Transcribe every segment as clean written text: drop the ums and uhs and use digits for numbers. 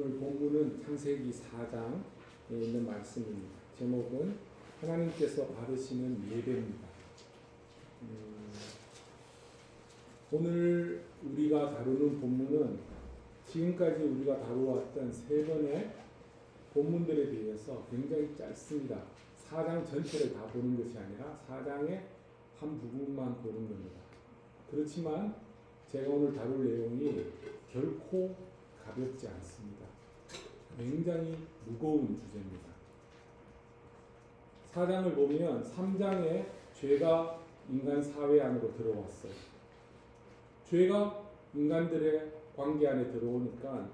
오늘 본문은 창세기 4장에 있는 말씀입니다. 제목은 하나님께서 받으시는 예배입니다. 오늘 우리가 다루는 본문은 지금까지 우리가 다루어왔던 세 번의 본문들에 비해서 굉장히 짧습니다. 4장 전체를 다 보는 것이 아니라 4장의 한 부분만 보는 겁니다. 그렇지만 제가 오늘 다룰 내용이 결코 가볍지 않습니다. 굉장히 무거운 주제입니다. 4장을 보면 3장에 죄가 인간 사회 안으로 들어왔어요. 죄가 인간들의 관계 안에 들어오니까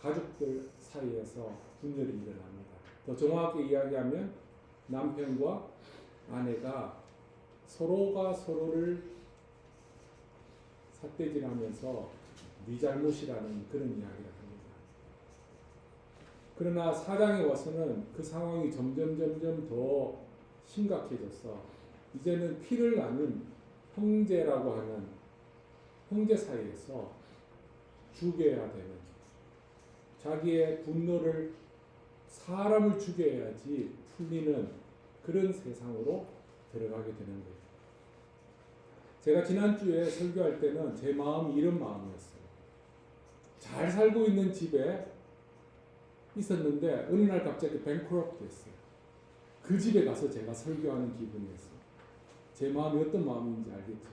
가족들 사이에서 분열이 일어납니다. 더 정확하게 이야기하면 남편과 아내가 서로가 서로를 삿대질하면서 네 잘못이라는 그런 이야기를 합니다. 그러나 4장에 와서는 그 상황이 점점 더 심각해져서 이제는 피를 나눈 형제라고 하는 형제 사이에서 죽여야 되는, 자기의 분노를 사람을 죽여야지 풀리는 그런 세상으로 들어가게 되는 거예요. 제가 지난주에 설교할 때는 제 마음이 이런 마음이었어요. 잘 살고 있는 집에 있었는데 어느 날 갑자기 뱅크럽트 됐어요. 그 집에 가서 제가 설교하는 기분이었어요. 제 마음이 어떤 마음인지 알겠죠?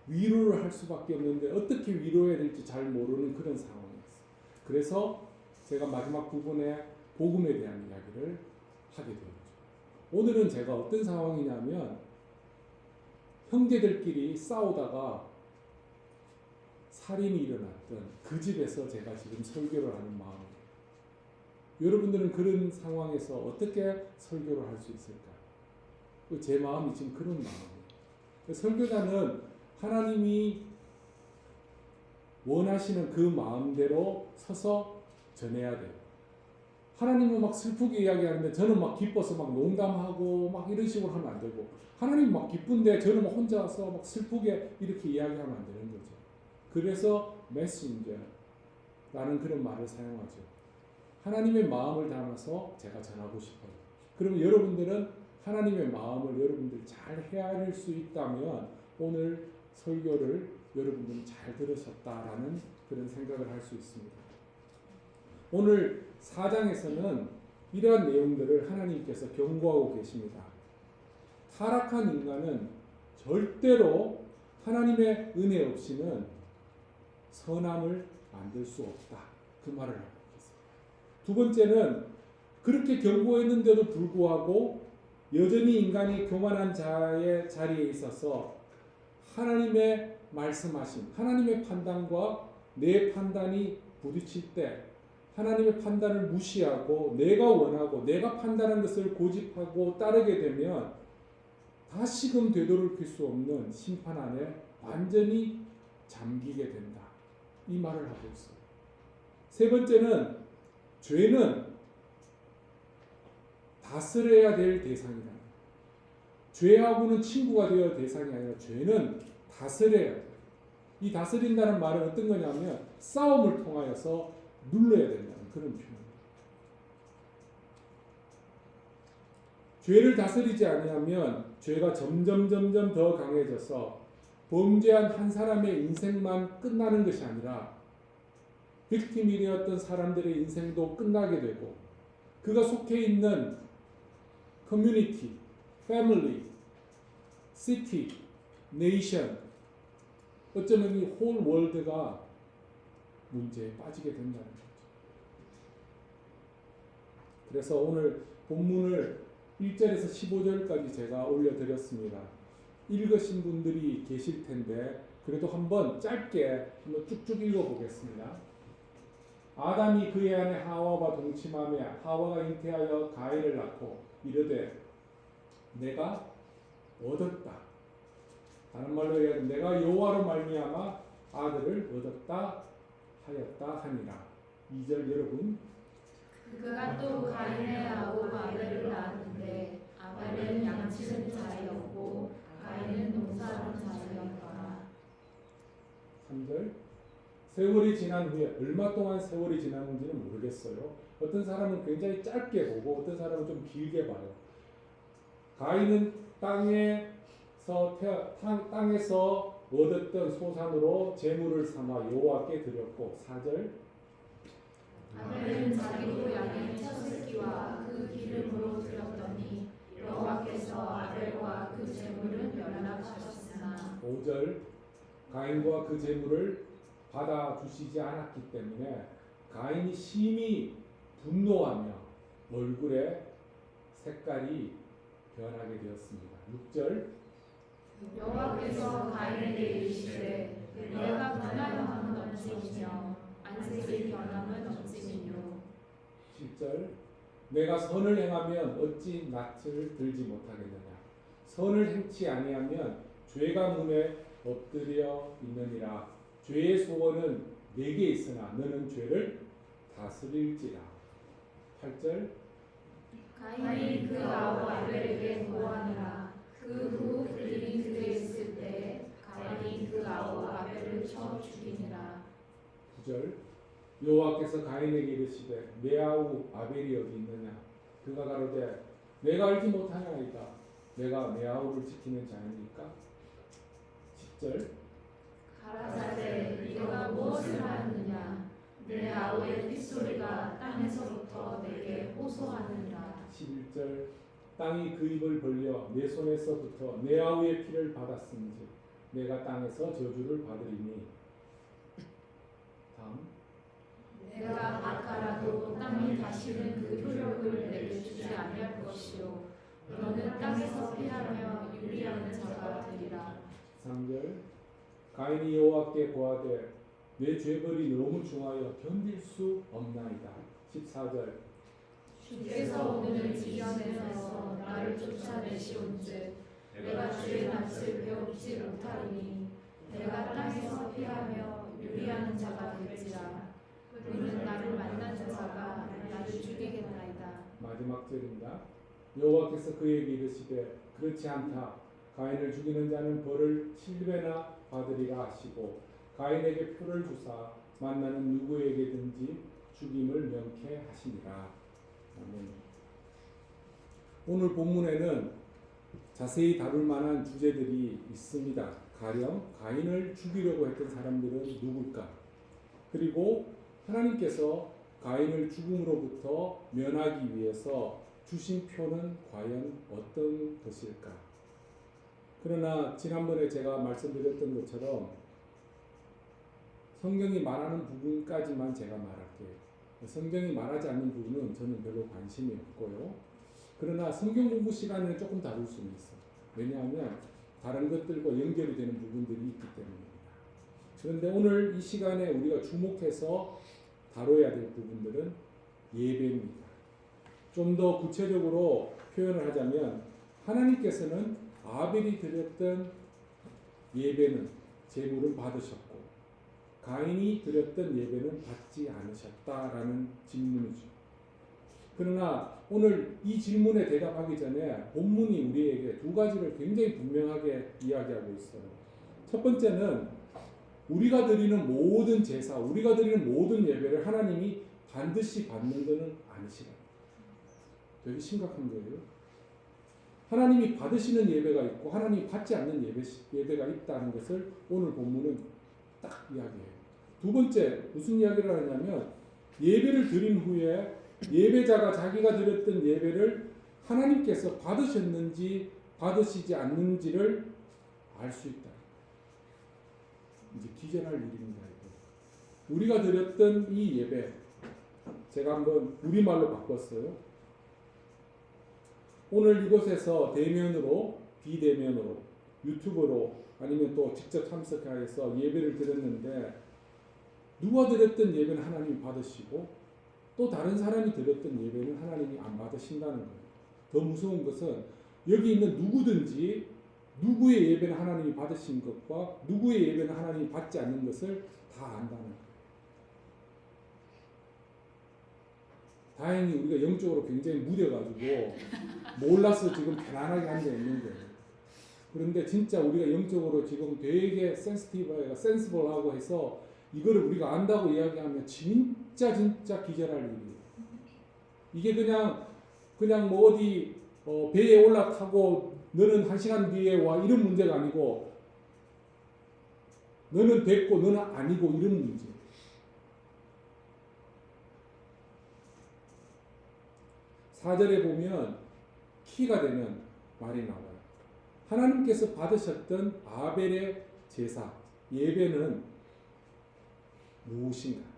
위로를 할 수밖에 없는데 어떻게 위로해야 될지 잘 모르는 그런 상황이었어요. 그래서 제가 마지막 부분에 복음에 대한 이야기를 하게 되었죠. 오늘은 제가 어떤 상황이냐면 형제들끼리 싸우다가 살인이 일어났던 그 집에서 제가 지금 설교를 하는 마음이에요. 여러분들은 그런 상황에서 어떻게 설교를 할 수 있을까요? 제 마음이 지금 그런 마음이에요. 설교자는 하나님이 원하시는 그 마음대로 서서 전해야 돼요. 하나님은 막 슬프게 이야기하는데 저는 막 기뻐서 막 농담하고 막 이런 식으로 하면 안 되고, 하나님 막 기쁜데 저는 막 혼자서 막 슬프게 이렇게 이야기하면 안 되는 거죠. 그래서 메신저라는 그런 말을 사용하죠. 하나님의 마음을 담아서 제가 전하고 싶어요. 그러면 여러분들은 하나님의 마음을 여러분들이 잘 헤아릴 수 있다면 오늘 설교를 여러분들이 잘 들으셨다라는 그런 생각을 할 수 있습니다. 오늘 4장에서는 이러한 내용들을 하나님께서 경고하고 계십니다. 타락한 인간은 절대로 하나님의 은혜 없이는 선함을 만들 수 없다. 그 말을 하고 있습니다. 두 번째는 그렇게 경고했는데도 불구하고 여전히 인간이 교만한 자의 자리에 있어서 하나님의 말씀하신 하나님의 판단과 내 판단이 부딪힐 때 하나님의 판단을 무시하고 내가 원하고 내가 판단한 것을 고집하고 따르게 되면 다시금 되돌이킬 수 없는 심판 안에 완전히 잠기게 된다. 이 말을 하고 있어요. 세 번째는 죄는 다스려야 될 대상이다. 죄하고는 친구가 되어야 대상이 아니라 죄는 다스려야 돼요. 이 다스린다는 말은 어떤 거냐면 싸움을 통하여서 눌러야 된다는 그런 표현입니다. 죄를 다스리지 아니하면 죄가 점점 더 강해져서 범죄한 한 사람의 인생만 끝나는 것이 아니라 빅팀이 되었던 사람들의 인생도 끝나게 되고 그가 속해 있는 커뮤니티, 패밀리, 시티, 네이션, 어쩌면 이 홀 월드가 문제에 빠지게 된다는 거죠. 그래서 오늘 본문을 1절에서 15절까지 제가 올려드렸습니다. 읽으신 분들이 계실 텐데 그래도 한번 짧게 한번 쭉쭉 읽어보겠습니다. 아담이 그의 아내 하와와 동침하며 하와가 잉태하여 가인을 낳고 이르되 내가 얻었다. 다른 말로 얘기하면 내가 여호와로 말미암아 아들을 얻었다 하였다 하니라. 2절 여러분. 그가 또 가인의 아우 아벨을 낳았는데 아벨은 양치는 자였고 가인은 농사하는 자였더라. 3절. 세월이 지난 후에 얼마 동안 세월이 지났는지는 모르겠어요. 어떤 사람은 굉장히 짧게 보고 어떤 사람은 좀 길게 봐요. 가인은 땅에서 얻었던 소산으로 제물을 삼아 여호와께 드렸고 4절 아벨은 자기도 양의 첫 새끼와 그 기름으로 드렸더니 여호와께서 아벨과 그 제물을 멸하셨으나 5절 가인과 그 제물을 받아주시지 않았기 때문에 가인이 심히 분노하며 얼굴의 색깔이 변하게 되었습니다. 6절 여호와께서 가인에게 이르시되 내가 분하여함은 없으며 안색이 변함은 없으며 7절 내가 선을 행하면 어찌 낯을 들지 못하겠느냐 선을 행치 아니하면 죄가 문에 엎드려 있느니라 죄의 소원은 내게 있으나 너는 죄를 다스릴지라 8절 가인이 그 아우 아벨에게 고하니라 그 후 그들이 들에 있을 때 가인이 그 아우 아벨을 쳐 죽이니라 9절 여호와께서 가인에게 이르시되 내 아우 아벨이 어디 있느냐 그가 가로되 내가 알지 못하나이다 내가 내 아우를 지키는 자입니까 10절 가라사대 네가 무엇을 하느냐 내 아우의 핏소리가 땅에서부터 내게 호소하느니라 11절 땅이 그 입을 벌려 내 손에서부터 내 아우의 피를 받았은지 내가 땅에서 저주를 받으리니 다음 내가 아까라도 땅이 다시는 그 효력을 내게 주지 아니할 것이요 너는 땅에서 피하며 유리하는 자가 되리라 3절 가인이 여호와께 고하되 내 죄벌이 너무 중하여 견딜 수 없나이다 14절 주께서 오늘 지연에서 나를 쫓아내시온즉 내가 주의 낯을 배웁지 못하리니 내가 땅에서 피하며 유리하는 자가 될지라 그는 나를 만난 자가 나를 죽이겠나이다 마지막 절입니다. 여호와께서 그에게 이르시되 그렇지 않다. 가인을 죽이는 자는 벌을 7배나 받으리라 하시고 가인에게 표를 주사 만나는 누구에게든지 죽임을 명케 하시니라. 아멘. 오늘 본문에는 자세히 다룰 만한 주제들이 있습니다. 가령 가인을 죽이려고 했던 사람들은 누굴까? 그리고 하나님께서 가인을 죽음으로부터 면하기 위해서 주신 표는 과연 어떤 것일까? 그러나 지난번에 제가 말씀드렸던 것처럼 성경이 말하는 부분까지만 제가 말할게요. 성경이 말하지 않는 부분은 저는 별로 관심이 없고요. 그러나 성경 공부 시간에는 조금 다룰 수는 있어요. 왜냐하면 다른 것들과 연결이 되는 부분들이 있기 때문입니다. 그런데 오늘 이 시간에 우리가 주목해서 다뤄야 될 부분들은 예배입니다. 좀 더 구체적으로 표현을 하자면 하나님께서는 아벨이 드렸던 예배는 제물을 받으셨고 가인이 드렸던 예배는 받지 않으셨다라는 질문이죠. 그러나 오늘 이 질문에 대답하기 전에 본문이 우리에게 두 가지를 굉장히 분명하게 이야기하고 있어요. 첫 번째는 우리가 드리는 모든 제사, 우리가 드리는 모든 예배를 하나님이 반드시 받는 것은 아니시다. 되게 심각한 거예요. 하나님이 받으시는 예배가 있고 하나님이 받지 않는 예배가 있다는 것을 오늘 본문은 딱 이야기해요. 두 번째 무슨 이야기를 하냐면 예배를 드린 후에 예배자가 자기가 드렸던 예배를 하나님께서 받으셨는지 받으시지 않는지를 알 수 있다. 이제 기전할 일입니다. 우리가 드렸던 이 예배 제가 한번 우리말로 바꿨어요. 오늘 이곳에서 대면으로 비대면으로 유튜브로 아니면 또 직접 참석해서 예배를 드렸는데 누가 드렸던 예배는 하나님이 받으시고 또 다른 사람이 드렸던 예배는 하나님이 안 받으신다는 거예요. 더 무서운 것은 여기 있는 누구든지 누구의 예배는 하나님이 받으신 것과 누구의 예배는 하나님이 받지 않는 것을 다 안다는 거예요. 다행히 우리가 영적으로 굉장히 무뎌가지고 몰라서 지금 편안하게 앉아 있는 거예요. 그런데 진짜 우리가 영적으로 지금 되게 센스티브하고 센스블하고 해서 이거를 우리가 안다고 이야기하면 진짜 기절할 일이에요. 이게 그냥 뭐 어디 배에 올라타고 너는 1시간 뒤에 와 이런 문제가 아니고 너는 됐고 너는 아니고 이런 문제. 4절에 보면 키가 되는 말이 나와요. 하나님께서 받으셨던 아벨의 제사, 예배는 무엇인가?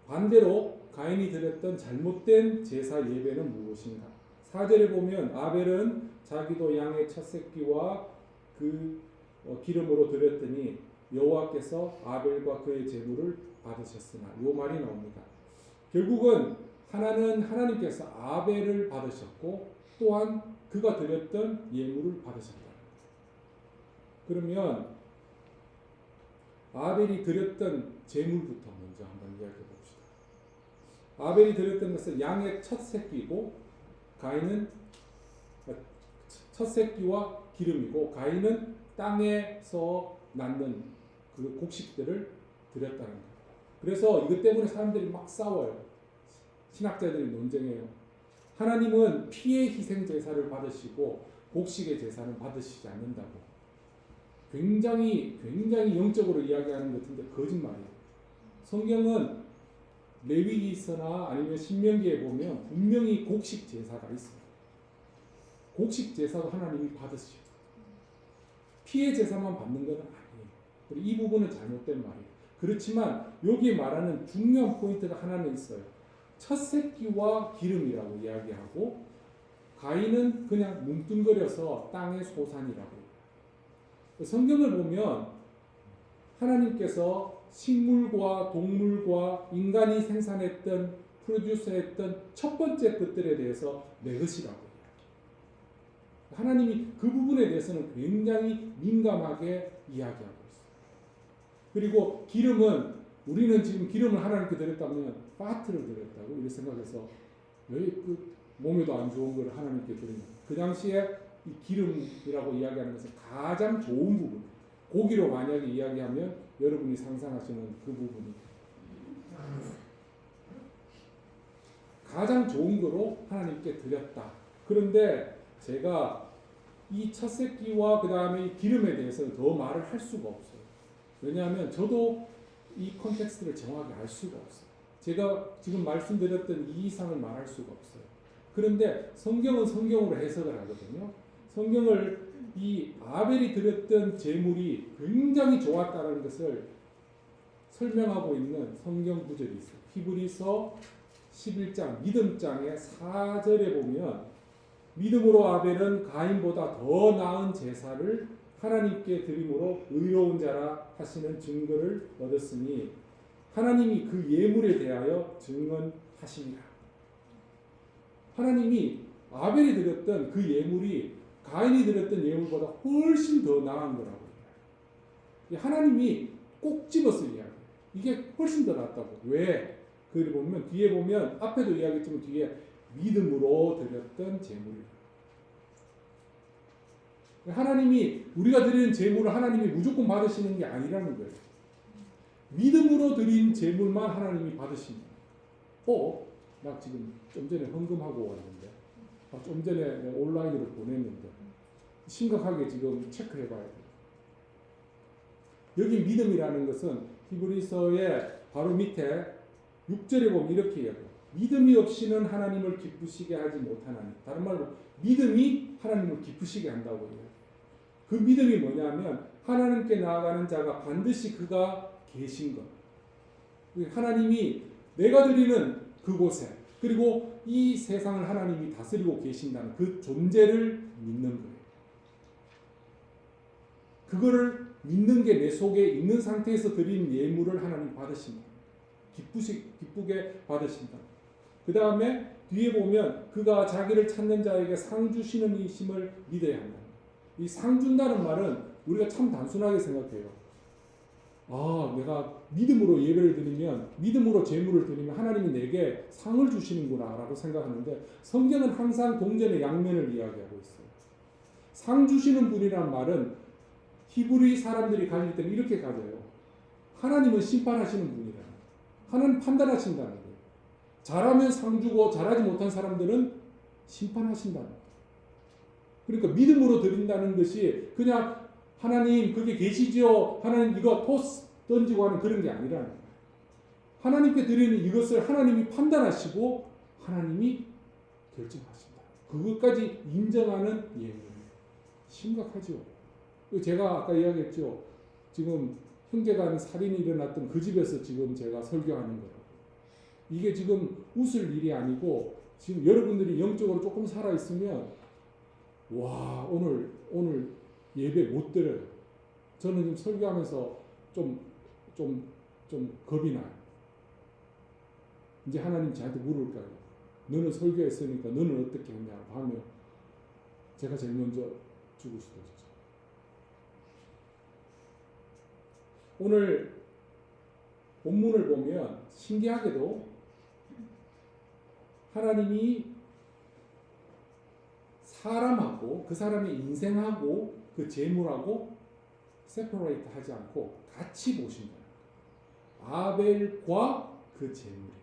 반대로 가인이 드렸던 잘못된 제사 예배는 무엇인가? 4절에 보면 아벨은 자기도 양의 첫 새끼와 그 기름으로 드렸더니 여호와께서 아벨과 그의 제물을 받으셨으나 요 말이 나옵니다. 결국은 하나님께서 아벨을 받으셨고 또한 그가 드렸던 예물을 받으셨다. 그러면 아벨이 드렸던 제물부터 먼저 한번 이야기해 봅시다. 아벨이 드렸던 것은 양의 첫 새끼고 가인은 첫 새끼와 기름이고 가인은 땅에서 낳는 그 곡식들을 드렸다는 거예요. 그래서 이것 때문에 사람들이 막 싸워요. 신학자들이 논쟁해요. 하나님은 피의 희생 제사를 받으시고 곡식의 제사는 받으시지 않는다고. 굉장히 영적으로 이야기하는 것 같은데 거짓말이에요. 성경은 레위기서나 아니면 신명기에 보면 분명히 곡식 제사가 있어요. 곡식 제사도 하나님이 받으시죠. 피의 제사만 받는 건 아니에요. 그리고 이 부분은 잘못된 말이에요. 그렇지만 여기 말하는 중요한 포인트가 하나는 있어요. 첫 새끼와 기름이라고 이야기하고 가인은 그냥 뭉뚱거려서 땅의 소산이라고 해요. 성경을 보면 하나님께서 식물과 동물과 인간이 생산했던 프로듀스했던 첫 번째 것들에 대해서 내 것이라고 해요. 하나님이 그 부분에 대해서는 굉장히 민감하게 이야기하고 있어요. 그리고 기름은 우리는 지금 기름을 하나님께 드렸다면 파트를 드렸다고 이렇게 생각해서 왜 그 몸에도 안 좋은 걸 하나님께 드리냐. 그 당시에 이 기름이라고 이야기하는 것은 가장 좋은 부분. 고기로 만약에 이야기하면 여러분이 상상하시는 그 부분이 가장 좋은 거로 하나님께 드렸다. 그런데 제가 이 첫 새끼와 그 다음에 이 기름에 대해서는 더 말을 할 수가 없어요. 왜냐하면 저도 이 컨텍스트를 정확히 알 수가 없어요. 제가 지금 말씀드렸던 이 이상을 말할 수가 없어요. 그런데 성경은 성경으로 해석을 하거든요. 성경을 이 아벨이 드렸던 제물이 굉장히 좋았다는 것을 설명하고 있는 성경 구절이 있어요. 히브리서 11장 믿음장의 4절에 보면 믿음으로 아벨은 가인보다 더 나은 제사를 하나님께 드림으로 의로운 자라 하시는 증거를 얻었으니 하나님이 그 예물에 대하여 증언하시니라. 하나님이 아벨이 드렸던 그 예물이 가인이 드렸던 예물보다 훨씬 더 나은 거라고. 하나님이 꼭 집어서 이야기해요. 이게 훨씬 더 낫다고. 왜? 그걸 보면 뒤에 보면 앞에도 이야기했지만 뒤에 믿음으로 드렸던 제물이다. 하나님이 우리가 드리는 제물을 하나님이 무조건 받으시는 게 아니라는 거예요. 믿음으로 드린 제물만 하나님이 받으십니다. 나 지금 좀 전에 헌금하고 왔는데, 좀 전에 온라인으로 보냈는데 심각하게 지금 체크해봐야 돼요. 여기 믿음이라는 것은 히브리서의 바로 밑에 6절에 보면 이렇게 이야기해요. 믿음이 없이는 하나님을 기쁘시게 하지 못하나니. 다른 말로 믿음이 하나님을 기쁘시게 한다고 해요. 그 믿음이 뭐냐면 하나님께 나아가는 자가 반드시 그가 계신 것. 하나님이 내가 드리는 그곳에 그리고 이 세상을 하나님이 다스리고 계신다는 그 존재를 믿는 거예요. 그거를 믿는 게 내 속에 있는 상태에서 드린 예물을 하나님 받으신다. 기쁘게 받으신다. 그 다음에 뒤에 보면 그가 자기를 찾는 자에게 상 주시는 이심을 믿어야 한다. 이 상 준다는 말은 우리가 참 단순하게 생각해요. 내가 믿음으로 예배를 드리면, 믿음으로 제물을 드리면 하나님이 내게 상을 주시는구나 라고 생각하는데 성경은 항상 동전의 양면을 이야기하고 있어요. 상 주시는 분이란 말은 히브리 사람들이 가질 때는 이렇게 가져요. 하나님은 심판하시는 분이라. 하나님 판단하신다는 거예요. 잘하면 상 주고 잘하지 못한 사람들은 심판하신다는 거예요. 그러니까 믿음으로 드린다는 것이 그냥 하나님 그게 계시죠? 하나님 이거 토스 던지고 하는 그런 게 아니라는 거예요. 하나님께 드리는 이것을 하나님이 판단하시고 하나님이 결정하신다. 그것까지 인정하는 예물이에요. 심각하죠. 제가 아까 이야기했죠. 지금 형제간 살인이 일어났던 그 집에서 지금 제가 설교하는 거라고. 이게 지금 웃을 일이 아니고 지금 여러분들이 영적으로 조금 살아 있으면 와 오늘 예배 못 드려요. 저는 지금 설교하면서 좀 겁이 나요. 이제 하나님 저한테 물을 거예요. 너는 설교했으니까 너는 어떻게 했냐고 하면 제가 제일 먼저 죽을 수도 있죠. 오늘 본문을 보면 신기하게도 하나님이 사람하고 그 사람의 인생하고 그 재물하고 세퍼레이트 하지 않고 같이 보신다. 아벨과 그 재물이에요.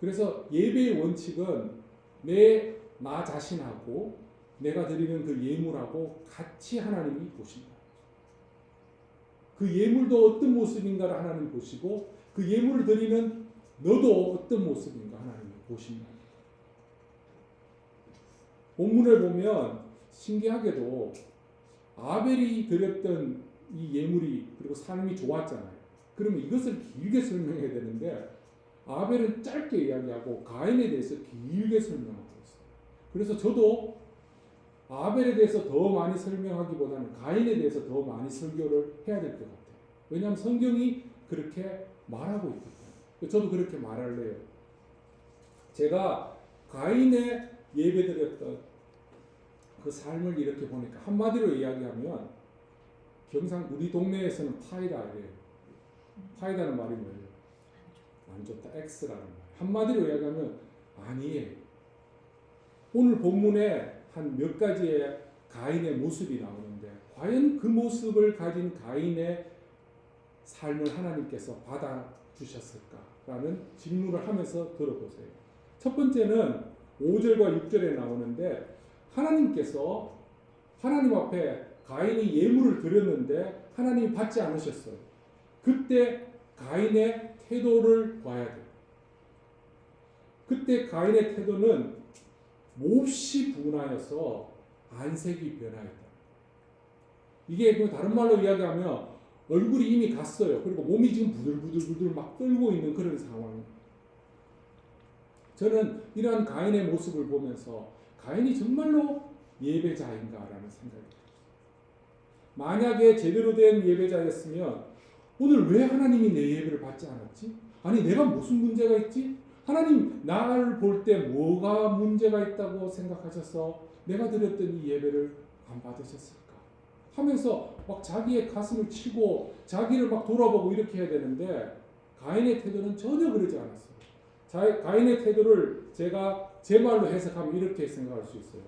그래서 예배의 원칙은 나 자신하고 내가 드리는 그 예물하고 같이 하나님이 보신다. 그 예물도 어떤 모습인가를 하나님 보시고 그 예물을 드리는 너도 어떤 모습인가 하나님이 보신다. 본문을 보면 신기하게도 아벨이 드렸던 이 예물이 그리고 삶이 좋았잖아요. 그러면 이것을 길게 설명해야 되는데 아벨은 짧게 이야기하고 가인에 대해서 길게 설명하고 있어요. 그래서 저도 아벨에 대해서 더 많이 설명하기보다는 가인에 대해서 더 많이 설교를 해야 될 것 같아요. 왜냐하면 성경이 그렇게 말하고 있기 때문에. 저도 그렇게 말할래요. 제가 가인의 예배드렸던 그 삶을 이렇게 보니까 한마디로 이야기하면 경상 우리 동네에서는 파이다예요. 파이다는 말이 뭐예요? 안 좋다. X라는 말. 한마디로 이야기하면 아니에요. 오늘 본문에 한 몇 가지의 가인의 모습이 나오는데 과연 그 모습을 가진 가인의 삶을 하나님께서 받아주셨을까라는 질문을 하면서 들어보세요. 첫 번째는 5절과 6절에 나오는데 하나님께서 하나님 앞에 가인이 예물을 드렸는데 하나님이 받지 않으셨어요. 그때 가인의 태도를 봐야 돼요. 그때 가인의 태도는 몹시 분하여서 안색이 변하였다. 이게 다른 말로 이야기하면 얼굴이 이미 갔어요. 그리고 몸이 지금 부들부들 막 떨고 있는 그런 상황입니다. 저는 이러한 가인의 모습을 보면서 가인이 정말로 예배자인가라는 생각이 들었어요. 만약에 제대로 된 예배자였으면 오늘 왜 하나님이 내 예배를 받지 않았지? 아니 내가 무슨 문제가 있지? 하나님 나를 볼 때 뭐가 문제가 있다고 생각하셔서 내가 드렸던 이 예배를 안 받으셨을까? 하면서 막 자기의 가슴을 치고 자기를 막 돌아보고 이렇게 해야 되는데 가인의 태도는 전혀 그러지 않았어요. 가인의 태도를 제가 제 말로 해석하면 이렇게 생각할 수 있어요.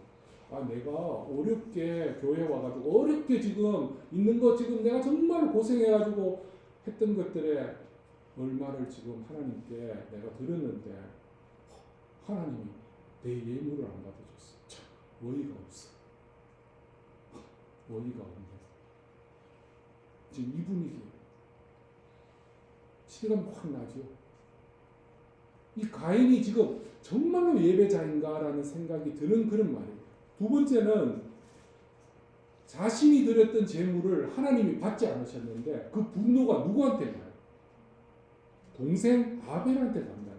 아, 내가 어렵게 교회 와가지고 어렵게 지금 있는 거 지금 내가 정말 고생해가지고 했던 것들에 얼마를 지금 하나님께 내가 드렸는데 하나님이 내 예물을 안 받아줬어. 참 어이가 없어. 어이가 없네. 지금 이 분위기 실감 확 나죠. 이 가인이 지금 정말로 예배자인가라는 생각이 드는 그런 말이에요. 두 번째는 자신이 드렸던 재물을 하나님이 받지 않으셨는데 그 분노가 누구한테 가요? 동생 아벨한테 간다는 거예요.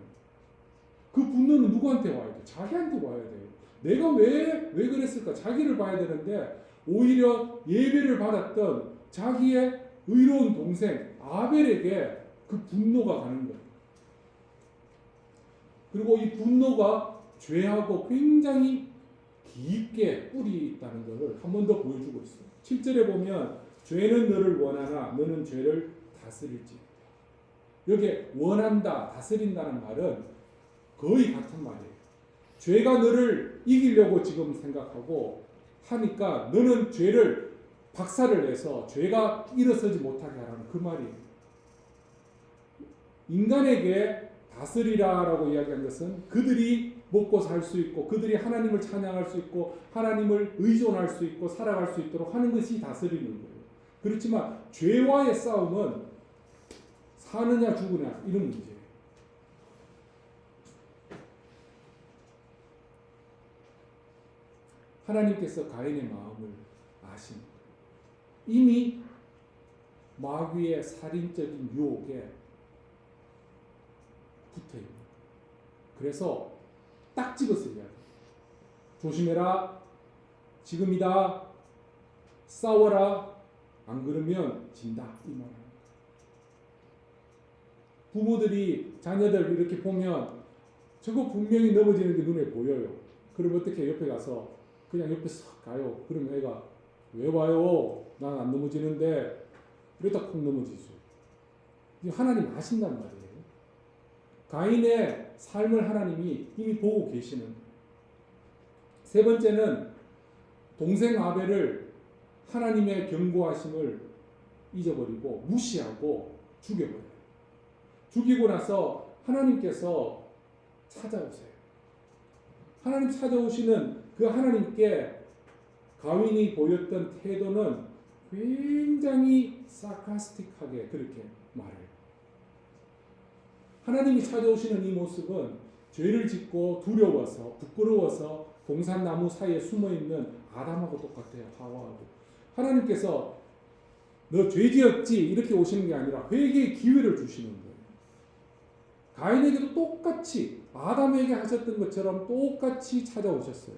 그 분노는 누구한테 와야 돼요? 자기한테 와야 돼요. 내가 왜 그랬을까? 자기를 봐야 되는데 오히려 예배를 받았던 자기의 의로운 동생 아벨에게 그 분노가 가는 거예요. 그리고 이 분노가 죄하고 굉장히 깊게 뿌리 있다는 것을 한 번 더 보여주고 있어요. 7절에 보면 죄는 너를 원하나 너는 죄를 다스릴지. 여기에 원한다, 다스린다는 말은 거의 같은 말이에요. 죄가 너를 이기려고 지금 생각하고 하니까 너는 죄를 박살을 내서 죄가 일어서지 못하게 하라는 그 말이에요. 인간에게 다스리라라고 이야기한 것은 그들이 먹고 살 수 있고 그들이 하나님을 찬양할 수 있고 하나님을 의존할 수 있고 살아갈 수 있도록 하는 것이 다스리는 거예요. 그렇지만 죄와의 싸움은 사느냐 죽으냐 이런 문제예요. 하나님께서 가인의 마음을 아십니다. 이미 마귀의 살인적인 유혹에 붙어있는. 그래서 딱 집어서 이야기해요. 조심해라. 지금이다. 싸워라. 안 그러면 진다. 이 말입니다. 부모들이 자녀들 이렇게 보면 저거 분명히 넘어지는 게 눈에 보여요. 그럼 어떻게 옆에 가서 그냥 옆에 싹 가요. 그러면 애가 왜 와요? 난 안 넘어지는데 이러다 콕 넘어지죠. 하나님 아신단 말이에요. 가인의 삶을 하나님이 이미 보고 계시는 거예요. 세 번째는 동생 아벨을 하나님의 경고하심을 잊어버리고 무시하고 죽여버려요. 죽이고 나서 하나님께서 찾아오세요. 하나님 찾아오시는 그 하나님께 가인이 보였던 태도는 굉장히 사카스틱하게 그렇게 말해요. 하나님이 찾아오시는 이 모습은 죄를 짓고 두려워서 부끄러워서 동산나무 사이에 숨어있는 아담하고 똑같아요. 하와하고. 하나님께서 너 죄 지었지 이렇게 오시는 게 아니라 회개의 기회를 주시는 거예요. 가인에게도 똑같이 아담에게 하셨던 것처럼 똑같이 찾아오셨어요.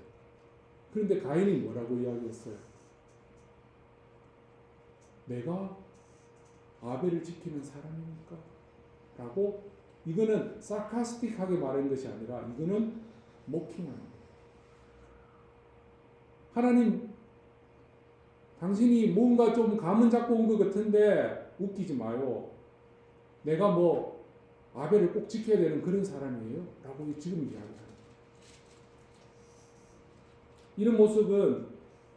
그런데 가인이 뭐라고 이야기했어요? 내가 아벨을 지키는 사람입니까? 라고 이거는 사카스틱하게 말한 것이 아니라 이거는 모킹하는 거예요. 하나님 당신이 뭔가 좀 감은 잡고 온 것 같은데 웃기지 마요. 내가 뭐 아벨을 꼭 지켜야 되는 그런 사람이에요? 라고 지금 이야기합니다. 이런 모습은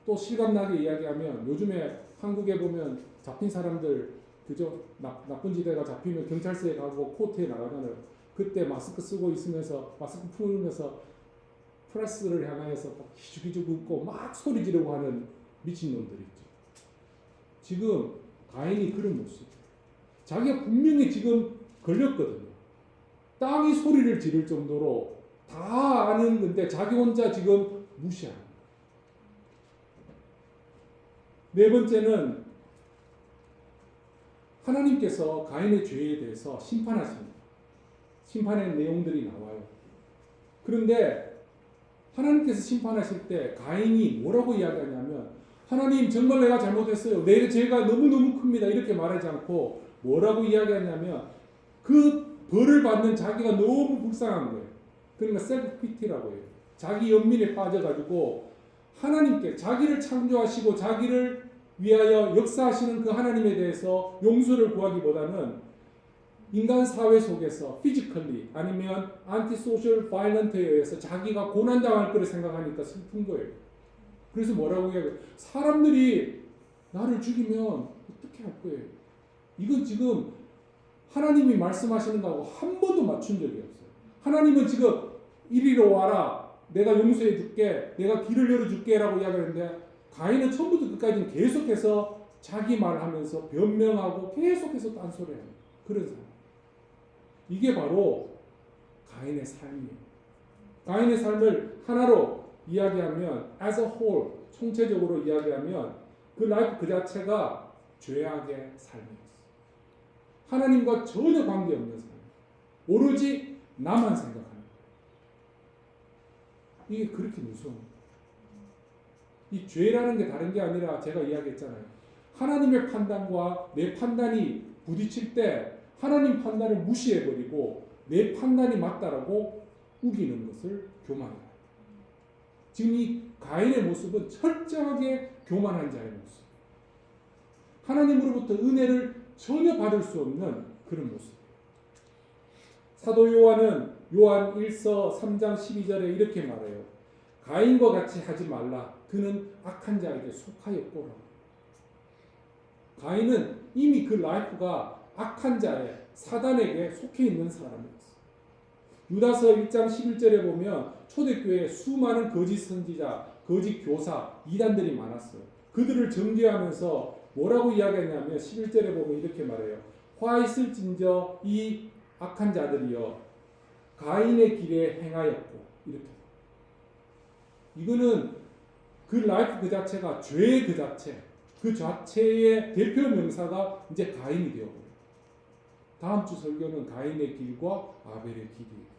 또 실감나게 이야기하면 요즘에 한국에 보면 잡힌 사람들 그저 나쁜 짓에가 잡히면 경찰서에 가고 코트에 나가잖아요. 그때 마스크 쓰고 있으면서 마스크 풀면서 프레스를 향하여서 막 기죽기죽 웃고 막 소리 지르고 하는 미친놈들 있죠. 지금 가인이 그런 모습이에요. 자기가 분명히 지금 걸렸거든요. 땅이 소리를 지를 정도로 다 아는 건데 자기 혼자 지금 무시하는 거예요. 네 번째는 하나님께서 가인의 죄에 대해서 심판하십니다. 심판의 내용들이 나와요. 그런데 하나님께서 심판하실 때 가인이 뭐라고 이야기하냐면 하나님 정말 내가 잘못했어요. 내 죄가 너무너무 큽니다. 이렇게 말하지 않고 뭐라고 이야기하냐면 그 벌을 받는 자기가 너무 불쌍한 거예요. 그러니까 셀프 피티라고 해요. 자기 연민에 빠져가지고 하나님께 자기를 창조하시고 자기를 위하여 역사하시는 그 하나님에 대해서 용서를 구하기보다는 인간 사회 속에서 피지컬리 아니면 안티소셜 바이런트에 의해서 자기가 고난당할 거를 생각하니까 슬픈 거예요. 그래서 뭐라고 해요? 사람들이 나를 죽이면 어떻게 할 거예요? 이건 지금 하나님이 말씀하시는 거하고 한 번도 맞춘 적이 없어요. 하나님은 지금 이리로 와라. 내가 용서해 줄게. 내가 길을 열어줄게 라고 이야기하는데 가인은 처음부터 끝까지 계속해서 자기 말하면서 변명하고 계속해서 딴소리해요. 그런 사람. 이게 바로 가인의 삶이에요. 가인의 삶을 하나로 이야기하면 as a whole, 총체적으로 이야기하면 그 라이프 그 자체가 죄악의 삶이었어요. 하나님과 전혀 관계없는 삶. 오로지 나만 생각하는 거예요. 이게 그렇게 무서운 거예요. 이 죄라는 게 다른 게 아니라 제가 이야기했잖아요. 하나님의 판단과 내 판단이 부딪힐 때 하나님 판단을 무시해버리고 내 판단이 맞다라고 우기는 것을 교만해요. 지금 이 가인의 모습은 철저하게 교만한 자의 모습. 하나님으로부터 은혜를 전혀 받을 수 없는 그런 모습이에요. 사도 요한은 요한 1서 3장 12절에 이렇게 말해요. 가인과 같이 하지 말라. 그는 악한 자에게 속하였고라. 가인은 이미 그 라이프가 악한 자에 사단에게 속해 있는 사람이었어요. 유다서 1장 11절에 보면 초대교회에 수많은 거짓 선지자, 거짓 교사, 이단들이 많았어요. 그들을 정죄하면서 뭐라고 이야기했냐면 11절에 보면 이렇게 말해요. 화 있을진저 이 악한 자들이여 가인의 길에 행하였고 이렇게. 이거는 그 라이프 그 자체가 죄의 그 자체, 그 자체의 대표 명사가 이제 가인이 되어버려요. 다음 주 설교는 가인의 길과 아벨의 길이에요.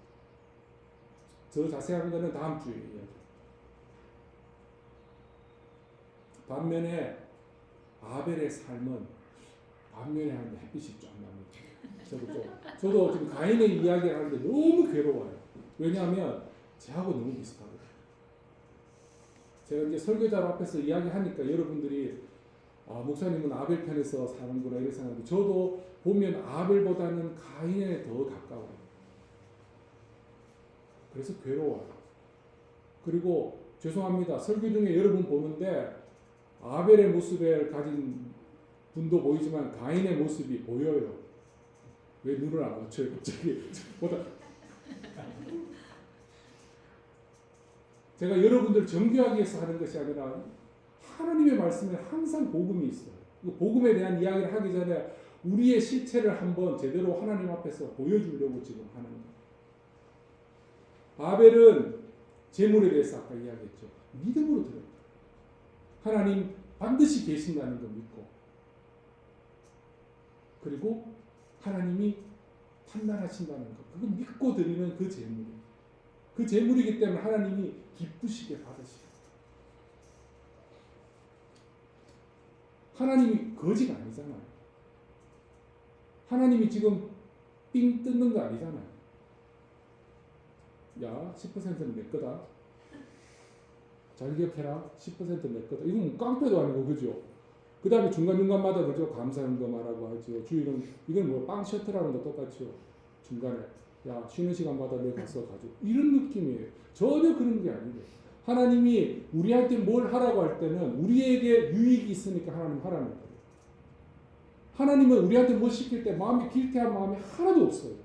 더 자세한 거는 다음 주에 이야기해요. 반면에 아벨의 삶은 반면에 하는데 햇빛이 쫙 납니다. 저도 지금 가인의 이야기를 하는데 너무 괴로워요. 왜냐하면 저하고 너무 비슷하거든요. 제가 이제 설교자 앞에서 이야기하니까 여러분들이 목사님은 아벨 편에서 사는구나 이렇게 생각하는데 저도 보면 아벨보다는 가인에 더 가까워요. 그래서 괴로워요. 그리고 죄송합니다. 설교 중에 여러분 보는데 아벨의 모습을 가진 분도 보이지만 가인의 모습이 보여요. 왜 눈을 안 맞춰요? 갑자기 제가 여러분들 정죄하기 위해서 하는 것이 아니라 하나님의 말씀에 항상 복음이 있어요. 그 복음에 대한 이야기를 하기 전에 우리의 실체를 한번 제대로 하나님 앞에서 보여주려고 지금 하는 거예요. 아벨은 재물에 대해서 아까 이야기했죠. 믿음으로 드렸다. 하나님 반드시 계신다는 거 믿고, 그리고 하나님이 판단하신다는 거, 그거 믿고 드리는 그 재물이, 그 재물이기 때문에 하나님이 기쁘시게 받으시고, 하나님이 거지가 아니잖아요. 하나님이 지금 삥 뜯는 거 아니잖아요. 야, 10%는 내 거다. 잘 기억해라. 10%는 내 거다. 이건 깡패도 아니고, 그죠? 그 다음에 중간중간마다, 그죠? 감사한 거 말하고 하죠. 주일은, 이건 뭐 빵 셔틀하는 거 똑같죠. 중간에. 야, 쉬는 시간마다 내가 가서 가지고. 이런 느낌이에요. 전혀 그런 게 아니에요. 하나님이 우리한테 뭘 하라고 할 때는 우리에게 유익이 있으니까 하나님 하라는 거예요. 하나님은 우리한테 뭘 시킬 때 마음이 길티한 마음이 하나도 없어요.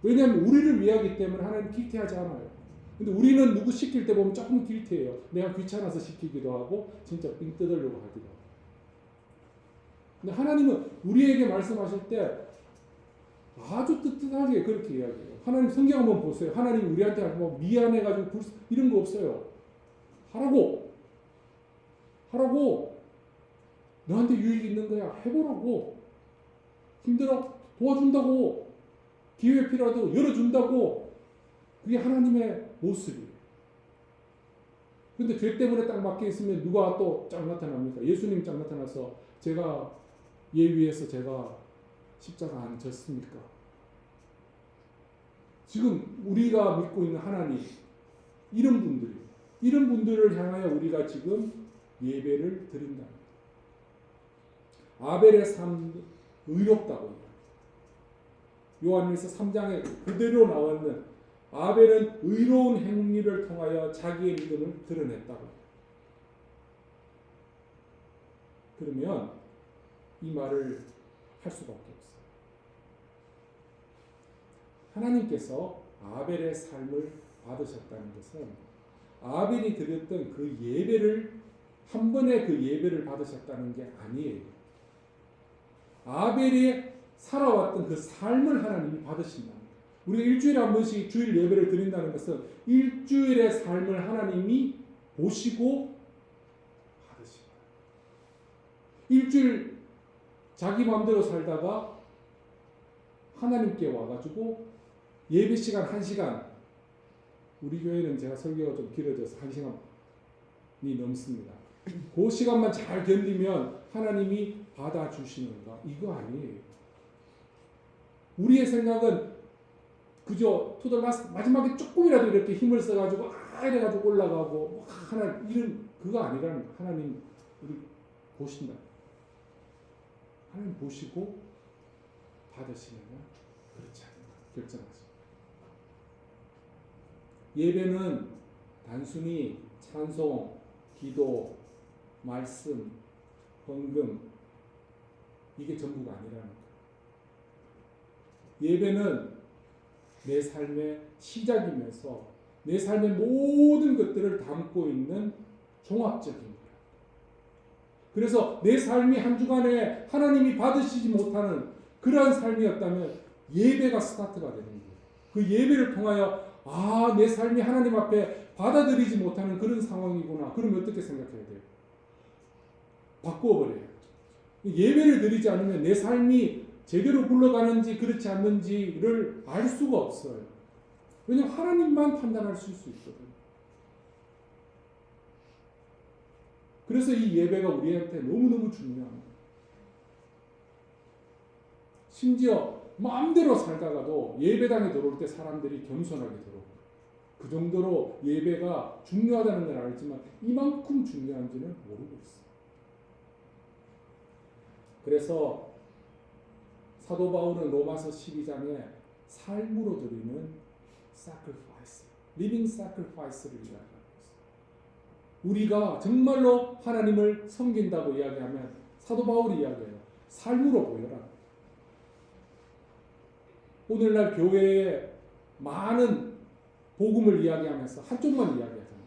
왜냐하면 우리를 위하기 때문에 하나님 길티하지 않아요. 근데 우리는 누구 시킬 때 보면 조금 길티해요. 내가 귀찮아서 시키기도 하고 진짜 삥 뜯으려고 하기도 하고. 근데 하나님은 우리에게 말씀하실 때 아주 뜨뜻하게 그렇게 이야기해요. 하나님 성경 한번 보세요. 하나님 우리한테 뭐 미안해가지고 이런 거 없어요. 하라고 너한테 유익이 있는 거야. 해보라고. 힘들어 도와준다고. 기회 필요하다고 열어준다고. 그게 하나님의 모습이에요. 근데 죄 때문에 딱 막혀 있으면 누가 또 쫙 나타납니까? 예수님 쫙 나타나서 제가 얘 위해서 제가 십자가 안 졌습니까? 지금 우리가 믿고 있는 하나님, 이런 분들을 향하여 우리가 지금 예배를 드린다. 아벨의 삶 의롭다고. 요한일서 3장에 그대로 나왔는 아벨은 의로운 행위를 통하여 자기의 믿음을 드러냈다고. 그러면 이 말을 할 수밖에 없어요. 하나님께서 아벨의 삶을 받으셨다는 것은 아벨이 드렸던 그 예배를 한 번에 그 예배를 받으셨다는 게 아니에요. 아벨이 살아왔던 그 삶을 하나님이 받으신다는 거예요. 우리가 일주일에 한 번씩 주일 예배를 드린다는 것은 일주일의 삶을 하나님이 보시고 받으신 거예요. 일주일 자기 마음대로 살다가 하나님께 와가지고 예배 시간 1시간, 우리 교회는 제가 설교가 좀 길어져서 1시간이 넘습니다. 그 시간만 잘 견디면 하나님이 받아주시는가? 이거 아니에요. 우리의 생각은 그저 투 더 라스트 마지막에 조금이라도 이렇게 힘을 써가지고 이래가지고 올라가고 하나 이런 그거 아니라는 거예요. 하나님 우리 보신다. 하나님 보시고 받으시느냐? 그렇지 않는가? 결정하십니다. 예배는 단순히 찬송, 기도, 말씀, 헌금 이게 전부가 아니라는 거예요. 예배는 내 삶의 시작이면서 내 삶의 모든 것들을 담고 있는 종합적인 거예요. 그래서 내 삶이 한 주간에 하나님이 받으시지 못하는 그러한 삶이었다면 예배가 스타트가 되는 거예요. 그 예배를 통하여 내 삶이 하나님 앞에 받아들이지 못하는 그런 상황이구나. 그러면 어떻게 생각해야 돼요? 바꾸어버려요. 예배를 드리지 않으면 내 삶이 제대로 굴러가는지 그렇지 않는지를 알 수가 없어요. 왜냐하면 하나님만 판단할 수 있거든요. 그래서 이 예배가 우리한테 너무너무 중요합니다. 심지어 마음대로 살다가도 예배당에 들어올 때 사람들이 겸손하게 들어오고 그 정도로 예배가 중요하다는 걸 알지만 이만큼 중요한지는 모르고 있어요. 그래서 사도 바울은 로마서 12장에 삶으로 드리는 sacrifice, living sacrifice를 이야기합니다. 우리가 정말로 하나님을 섬긴다고 이야기하면 사도 바울이 이야기해요. 삶으로 보여라. 오늘날 교회에 많은 복음을 이야기하면서 한쪽만 이야기하잖아요.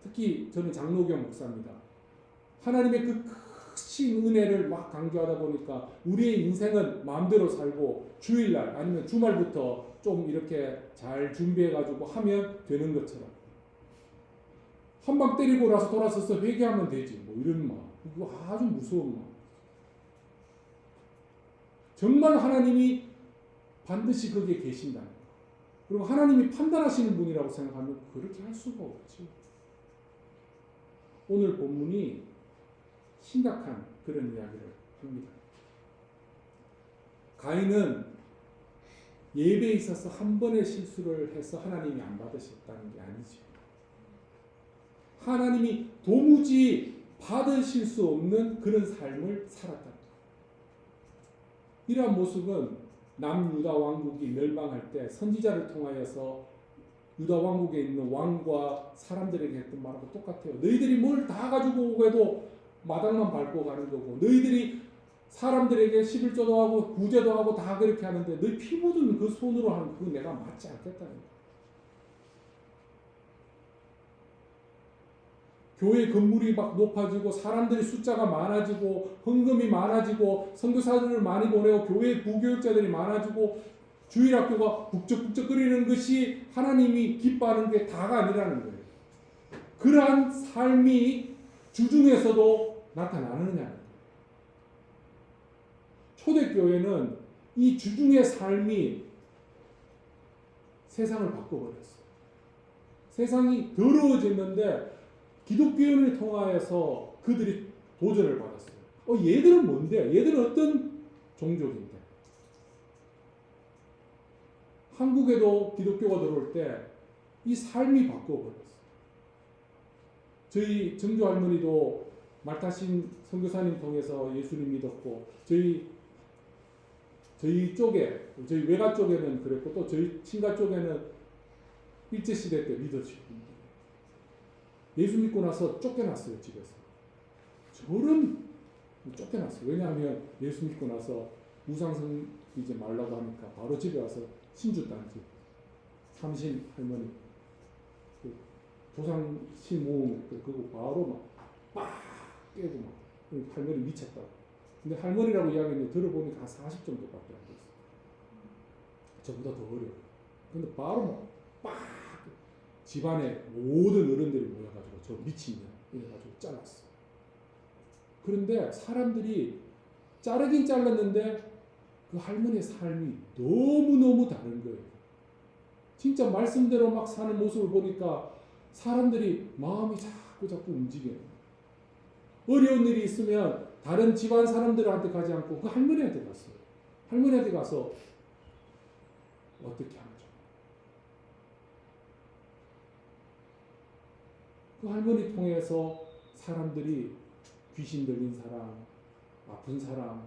특히 저는 장로경 목사입니다. 하나님의 그 크신 은혜를 막 강조하다 보니까 우리의 인생은 마음대로 살고 주일날 아니면 주말부터 좀 이렇게 잘 준비해가지고 하면 되는 것처럼 한 방 때리고 나서 돌아서서 회개하면 되지 뭐 이런 마음, 이거 아주 무서운 마음. 정말 하나님이 반드시 거기에 계신다는 거. 그리고 하나님이 판단하시는 분이라고 생각하면 그렇게 할 수가 없지. 오늘 본문이 심각한 그런 이야기를 합니다. 가인은 예배에 있어서 한 번의 실수를 해서 하나님이 안 받으셨다는 게 아니죠. 하나님이 도무지 받으실 수 없는 그런 삶을 살았다. 이러한 모습은 남유다 왕국이 멸망할 때 선지자를 통하여서 유다 왕국에 있는 왕과 사람들에게 했던 말하고 똑같아요. 너희들이 뭘 다 가지고 오고 해도 마당만 밟고 가는 거고 너희들이 사람들에게 11조도 하고 구제도 하고 다 그렇게 하는데 너희 피 묻은 그 손으로 하는 그거 내가 맞지 않겠다는 거예요. 교회 건물이 막 높아지고 사람들이 숫자가 많아지고 헌금이 많아지고 선교사들을 많이 보내고 교회 부교육자들이 많아지고 주일학교가 북적북적거리는 것이 하나님이 기뻐하는 게 다가 아니라는 거예요. 그러한 삶이 주중에서도 나타나느냐. 초대교회는 이 주중의 삶이 세상을 바꿔버렸어요. 세상이 더러워졌는데 기독교인을 통하여서 그들이 도전을 받았어요. 얘들은 뭔데? 얘들은 어떤 종족인데? 한국에도 기독교가 들어올 때 이 삶이 바꿔버렸어요. 저희 정주 할머니도 말타신 선교사님 통해서 예수님 믿었고 저희 쪽에 저희 외가 쪽에는 그랬고 또 저희 친가 쪽에는 일제시대 때 믿어지고 예수 믿고 나서 쫓겨났어요. 집에서. 저는 쫓겨났어요. 왜냐하면 예수 믿고 나서 우상성 이제 말라고 하니까 바로 집에 와서 신주단지 삼신 할머니 그 조상신 모음 그거 바로 막 깨고 막 할머니 미쳤다. 근데 할머니라고 이야기했는데 들어보니까 한 40 정도밖에 안 됐어요. 저보다 더 어려요. 근데 바로 막 집안에 모든 어른들이 모여가지고 저 미친년 이래가지고 잘랐어. 그런데 사람들이 자르긴 잘랐는데 그 할머니의 삶이 너무너무 다른 거예요. 진짜 말씀대로 막 사는 모습을 보니까 사람들이 마음이 자꾸 움직여요. 어려운 일이 있으면 다른 집안 사람들한테 가지 않고 그 할머니한테 갔어요. 할머니한테 가서 어떻게 하죠? 그 할머니 통해서 사람들이 귀신 들린 사람, 아픈 사람,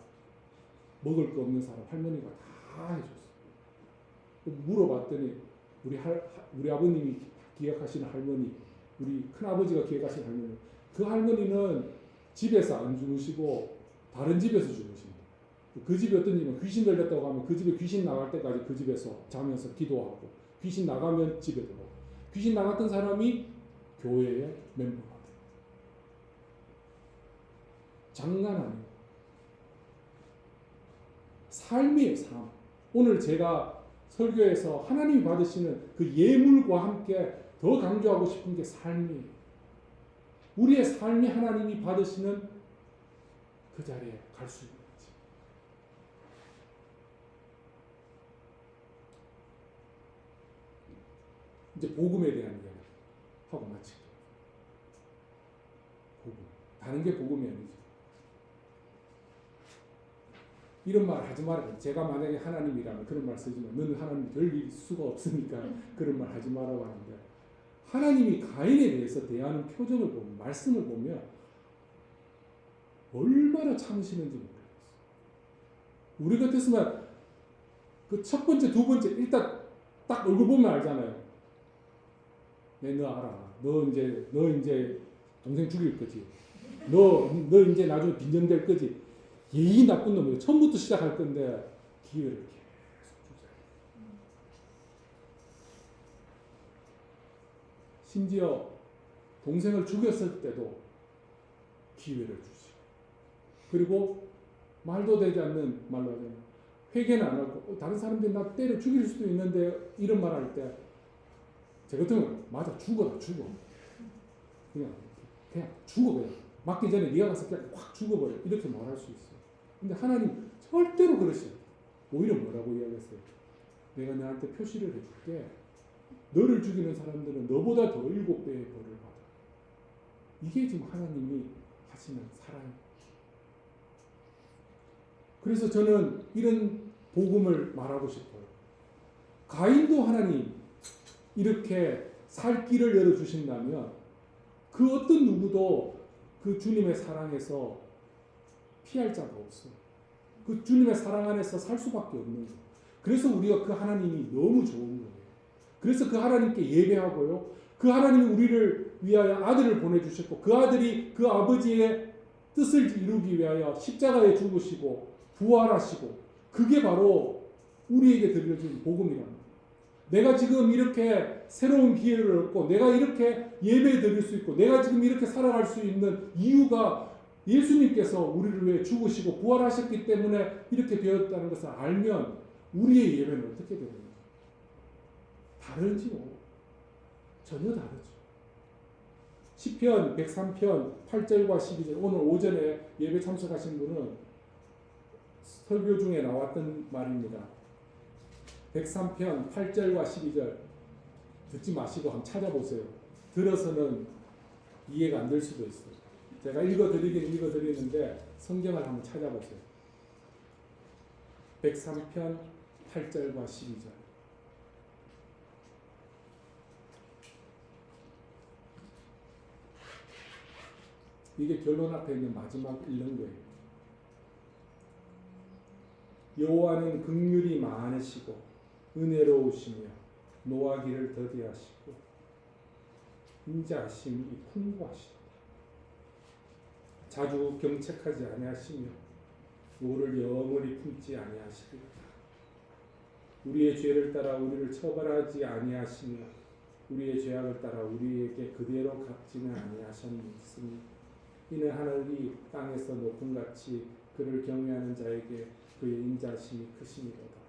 먹을 거 없는 사람 할머니가 다 해줬어요. 물어봤더니 우리 아버님이 기억하시는 할머니, 우리 큰아버지가 기억하시는 할머니, 그 할머니는 집에서 안 주무시고 다른 집에서 주무신다. 그 집이 어떤 집이면 귀신 들렸다고 하면 그 집에 귀신 나갈 때까지 그 집에서 자면서 기도하고 귀신 나가면 집에 들어오고 귀신 나갔던 사람이 교회의 멤버가 돼요. 장난 아니에요. 삶이에요, 삶. 오늘 제가 설교에서 하나님이 받으시는 그 예물과 함께 더 강조하고 싶은 게 삶이에요. 우리의 삶이 하나님이 받으시는 그 자리에 갈 수 있는 거지. 이제 복음에 대한 이야기 하고 마칠게요. 복음. 다른 게 복음이 아니죠. 이런 말 하지 말아요. 제가 만약에 하나님이라면 그런 말 쓰지만 너는 하나님 될 수가 없으니까 그런 말 하지 말라고 하는데 하나님이 가인에 대해서 대하는 표정을 보면 말씀을 보면 얼마나 참으시는지 모르겠어요. 우리 같았으면 그 첫 번째, 두 번째 일단 딱 얼굴 보면 알잖아요. 네, 너 알아. 너 이제 동생 죽일 거지. 너 이제 나중에 빈정될 거지. 예의 나쁜 놈이에요. 처음부터 시작할 건데 기회를 계속 주자. 심지어 동생을 죽였을 때도 기회를 주지. 그리고 말도 되지 않는 말로 하잖아요. 회개는 안 하고 다른 사람들이 나 때려 죽일 수도 있는데 이런 말 할 때 제 같으면 맞아 죽어. 그냥 죽어 그냥. 맞기 전에 네가 가서 그냥 확 죽어버려. 이렇게 말할 수 있어요. 근데 하나님 절대로 그러시죠. 오히려 뭐라고 이야기했어요? 내가 너한테 표시를 해줄게. 너를 죽이는 사람들은 너보다 더 7배의 벌을 받아. 이게 지금 하나님이 하시는 사랑입니다. 그래서 저는 이런 복음을 말하고 싶어요. 가인도 하나님 이렇게 살 길을 열어주신다면 그 어떤 누구도 그 주님의 사랑에서 피할 자가 없어요. 그 주님의 사랑 안에서 살 수밖에 없는 거예요. 그래서 우리가 그 하나님이 너무 좋은 거예요. 그래서 그 하나님께 예배하고요. 그 하나님이 우리를 위하여 아들을 보내주셨고 그 아들이 그 아버지의 뜻을 이루기 위하여 십자가에 죽으시고 부활하시고 그게 바로 우리에게 드려진 복음이랍니다. 내가 지금 이렇게 새로운 기회를 얻고 내가 이렇게 예배 드릴 수 있고 내가 지금 이렇게 살아갈 수 있는 이유가 예수님께서 우리를 위해 죽으시고 부활하셨기 때문에 이렇게 되었다는 것을 알면 우리의 예배는 어떻게 되는가? 다르지요. 전혀 다르죠. 시편 103편 8절과 12절 오늘 오전에 예배 참석하신 분은 설교 중에 나왔던 말입니다. 103편 8절과 12절 듣지 마시고 한번 찾아보세요. 들어서는 이해가 안 될 수도 있어요. 제가 읽어드리는데 성경을 한번 찾아보세요. 103편 8절과 12절 이게 결론 앞에 있는 마지막 읽는 거예요. 여호와는 긍휼이 많으시고 은혜로우시며 노하기를 더디하시고 인자하심이 풍부하시다. 자주 경책하지 아니하시며 노를 영원히 품지 아니하시리다. 우리의 죄를 따라 우리를 처벌하지 아니하시며 우리의 죄악을 따라 우리에게 그대로 갚지는 아니하셨으니 이는 하늘이 땅에서 높음같이 그를 경외하는 자에게 그의 인자심이 크심이로다.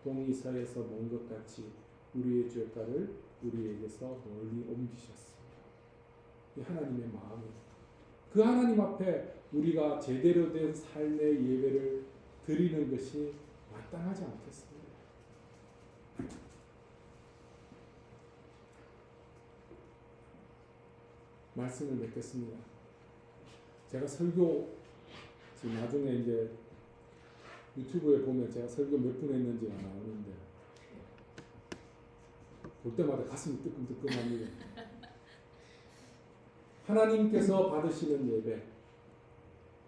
동이 서에서 먼 것 같이 우리의 죄가를 우리에게서 멀리 옮기셨습니다. 이 하나님의 마음입니다. 그 하나님 앞에 우리가 제대로 된 삶의 예배를 드리는 것이 마땅하지 않겠습니까? 말씀을 맺겠습니다. 제가 설교 지금 나중에 이제 유튜브에 보면 제가 설교 몇 분 했는지가 나오는데 볼 때마다 가슴이 뜨끔뜨끔합니다. 하나님께서 받으시는 예배,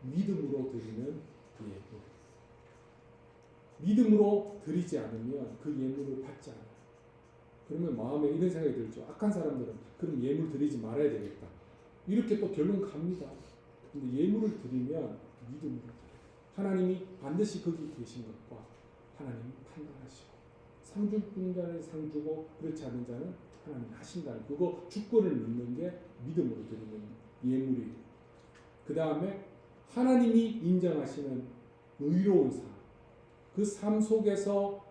믿음으로 드리는 예배. 믿음으로 드리지 않으면 그 예물을 받지 않아요. 그러면 마음에 이런 생각이 들죠. 악한 사람들은 그럼 예물 드리지 말아야 되겠다. 이렇게 또 결론 갑니다. 근데 예물을 드리면 믿음으로 드려요. 하나님이 반드시 거기 계신 것과 하나님이 판단하시고 상 줄 자는 상 주고 그렇지 않은 자는 하나님 하신다는 그거 주권을 믿는 게 믿음으로 드리는 예물이에요. 그 다음에 하나님이 인정하시는 의로운 삶, 그 삶 속에서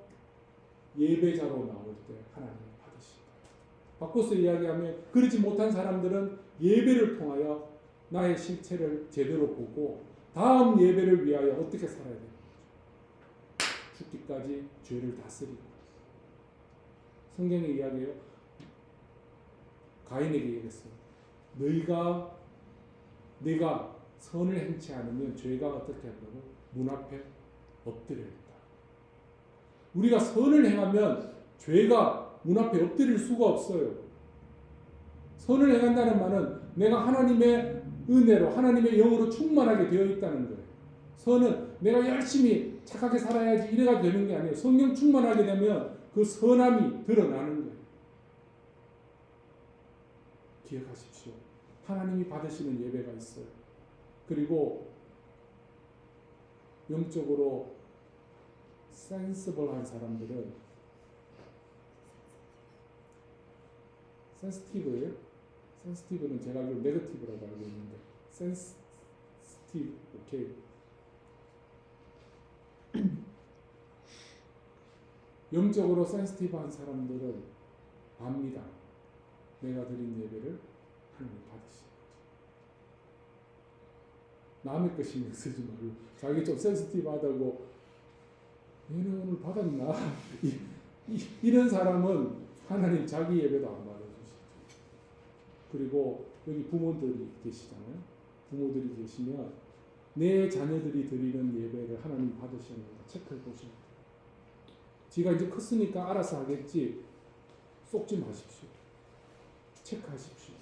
예배자로 나올 때 하나님이 받으신다. 바꿔서 이야기하면 그렇지 못한 사람들은 예배를 통하여 나의 실체를 제대로 보고 다음 예배를 위하여 어떻게 살아야 되는지 죽기까지 죄를 다스리고 성경의 이야기예요. 가인에게 얘기했어요. 내가 선을 행치 않으면 죄가 어떻게 한다고? 문 앞에 엎드려 있다. 우리가 선을 행하면 죄가 문 앞에 엎드릴 수가 없어요. 선을 행한다는 말은 내가 하나님의 은혜로 하나님의 영으로 충만하게 되어 있다는 거예요. 선은 내가 열심히 착하게 살아야지 이래가 되는 게 아니에요. 성령 충만하게 되면 그 선함이 드러나는 거예요. 기억하십시오. 하나님이 받으시는 예배가 있어요. 그리고 영적으로 센서블한 사람들은 센스티브예요? 센스티브는 제가 알기로 네거티브라고 알고 있는데 센스티브 오케이. 영적으로 센스티브한 사람들은 압니다. 내가 드린 예배를 하나님 받으시는 거죠. 남의 것 신경 쓰지 말고 자기 좀 센스티브하다고 얘는 오늘 받았나? 이런 사람은 하나님 자기 예배도 안 받아주시죠. 그리고 여기 부모들이 계시잖아요. 부모들이 계시면 내 자녀들이 드리는 예배를 하나님 받으셨는가 체크해 보셔야 돼요. 지가 이제 컸으니까 알아서 하겠지 속지 마십시오. 체크하십시오.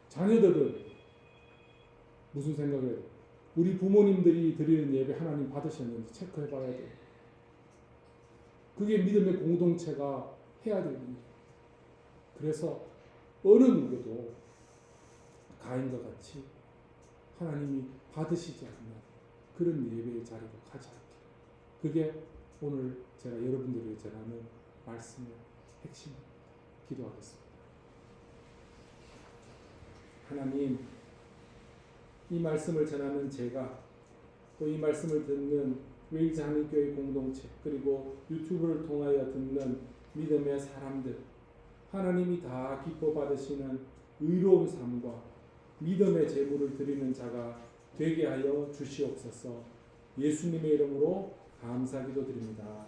자녀들은 무슨 생각해요? 우리 부모님들이 드리는 예배 하나님 받으셨는지 체크해 봐야 돼요. 그게 믿음의 공동체가 해야 됩니다. 그래서 어느 누구도 가인과 같이 하나님이 받으시지 않는 그런 예배의 자리로 가지 않게. 그게 오늘 제가 여러분들에게 전하는 말씀의 핵심입니다. 기도하겠습니다. 하나님, 이 말씀을 전하는 제가 또 이 말씀을 듣는 웨일즈 한인교회 공동체 그리고 유튜브를 통하여 듣는 믿음의 사람들 하나님이 다 기뻐 받으시는 의로운 삶과 믿음의 제물을 드리는 자가 되게 하여 주시옵소서. 예수님의 이름으로 감사기도 드립니다.